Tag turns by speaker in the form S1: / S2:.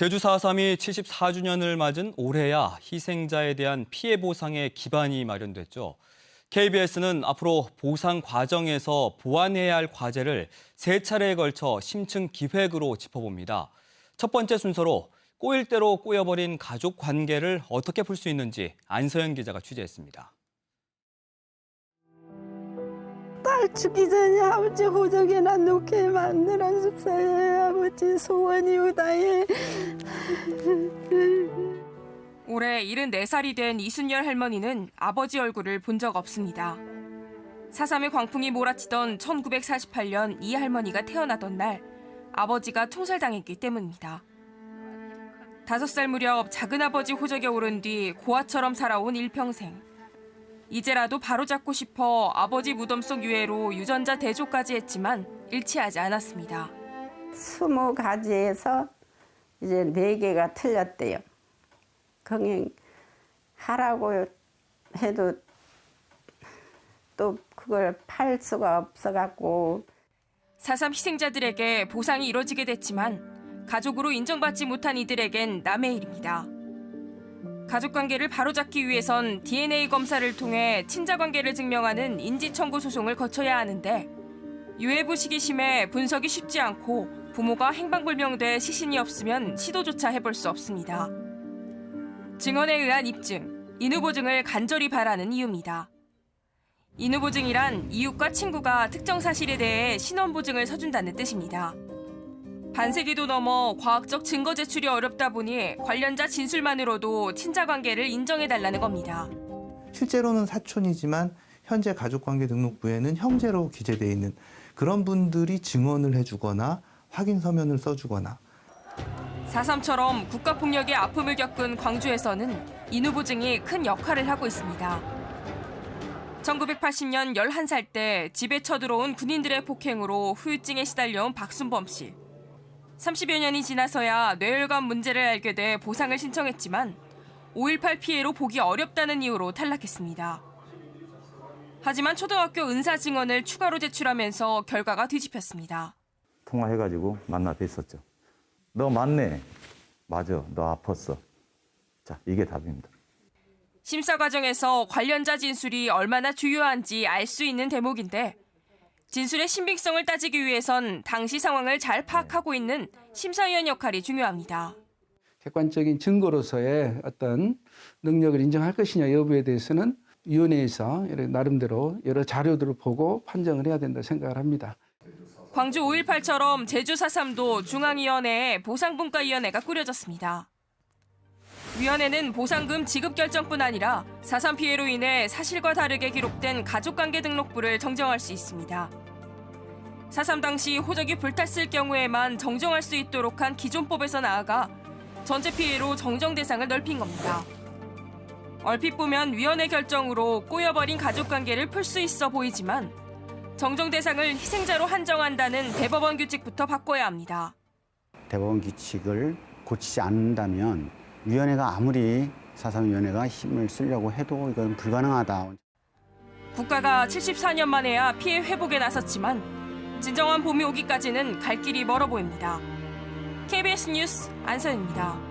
S1: 제주 4.3이 74주년을 맞은 올해야 희생자에 대한 피해 보상의 기반이 마련됐죠. KBS는 앞으로 보상 과정에서 보완해야 할 과제를 3차례에 걸쳐 심층 기획으로 짚어봅니다. 첫 번째 순서로 꼬일 대로 꼬여버린 가족 관계를 어떻게 풀 수 있는지 안서연 기자가 취재했습니다.
S2: 딸 죽기 전에 아버지 호적에나 놓게 만들어 주세요. 아버지 소원이오다예.
S3: 올해 74살이 된 이순열 할머니는 아버지 얼굴을 본 적 없습니다. 4.3의 광풍이 몰아치던 1948년 이 할머니가 태어나던 날 아버지가 총살당했기 때문입니다. 5살 무렵 작은아버지 호적에 오른 뒤 고아처럼 살아온 일평생. 이제라도 바로잡고 싶어 아버지 무덤 속 유해로 유전자 대조까지 했지만 일치하지 않았습니다.
S2: 20가지에서 이제 4개가 틀렸대요. 강행하라고 해도 또 그걸 팔 수가 없어갖고.
S3: 4.3 희생자들에게 보상이 이뤄지게 됐지만 가족으로 인정받지 못한 이들에겐 남의 일입니다. 가족관계를 바로잡기 위해선 DNA 검사를 통해 친자관계를 증명하는 인지청구 소송을 거쳐야 하는데 유해부 시기심에 분석이 쉽지 않고 부모가 행방불명돼 시신이 없으면 시도조차 해볼 수 없습니다. 증언에 의한 입증, 인후보증을 간절히 바라는 이유입니다. 인후보증이란 이웃과 친구가 특정 사실에 대해 신원보증을 서준다는 뜻입니다. 반세기도 넘어 과학적 증거 제출이 어렵다 보니 관련자 진술만으로도 친자관계를 인정해달라는 겁니다.
S4: 실제로는 사촌이지만 현재 가족관계 등록부에는 형제로 기재되어 있는 그런 분들이 증언을 해주거나 확인 서면을 써주거나.
S3: 4.3처럼 국가폭력의 아픔을 겪은 광주에서는 인후보증이 큰 역할을 하고 있습니다. 1980년 11살 때 집에 쳐들어온 군인들의 폭행으로 후유증에 시달려온 박순범 씨. 30여 년이 지나서야 뇌혈관 문제를 알게 돼 보상을 신청했지만 5.18 피해로 보기 어렵다는 이유로 탈락했습니다. 하지만 초등학교 은사 증언을 추가로 제출하면서 결과가 뒤집혔습니다.
S5: 통화해가지고 만나 뵀었죠. 너 맞네. 맞아. 너 아팠어. 자, 이게 답입니다.
S3: 심사 과정에서 관련자 진술이 얼마나 중요한지 알 수 있는 대목인데 진술의 신빙성을 따지기 위해선 당시 상황을 잘 파악하고 있는 심사위원 역할이 중요합니다.
S6: 객관적인 증거로서의 어떤 능력을 인정할 것이냐 여부에 대해서는 위원회에서 나름대로 여러 자료들을 보고 판정을 해야 된다 생각을 합니다.
S3: 광주 5.18처럼 제주 4.3도 중앙위원회에 보상분과위원회가 꾸려졌습니다. 위원회는 보상금 지급 결정뿐 아니라 4.3 피해로 인해 사실과 다르게 기록된 가족관계 등록부를 정정할 수 있습니다. 4.3 당시 호적이 불탔을 경우에만 정정할 수 있도록 한 기존법에서 나아가 전체 피해로 정정 대상을 넓힌 겁니다. 얼핏 보면 위원회 결정으로 꼬여버린 가족관계를 풀 수 있어 보이지만 정정 대상을 희생자로 한정한다는 대법원 규칙부터 바꿔야 합니다.
S7: 대법원 규칙을 고치지 않는다면 위원회가 아무리 4.3 위원회가 힘을 쓰려고 해도 이건 불가능하다.
S3: 국가가 74년 만에야 피해 회복에 나섰지만 진정한 봄이 오기까지는 갈 길이 멀어 보입니다. KBS 뉴스 안서연입니다.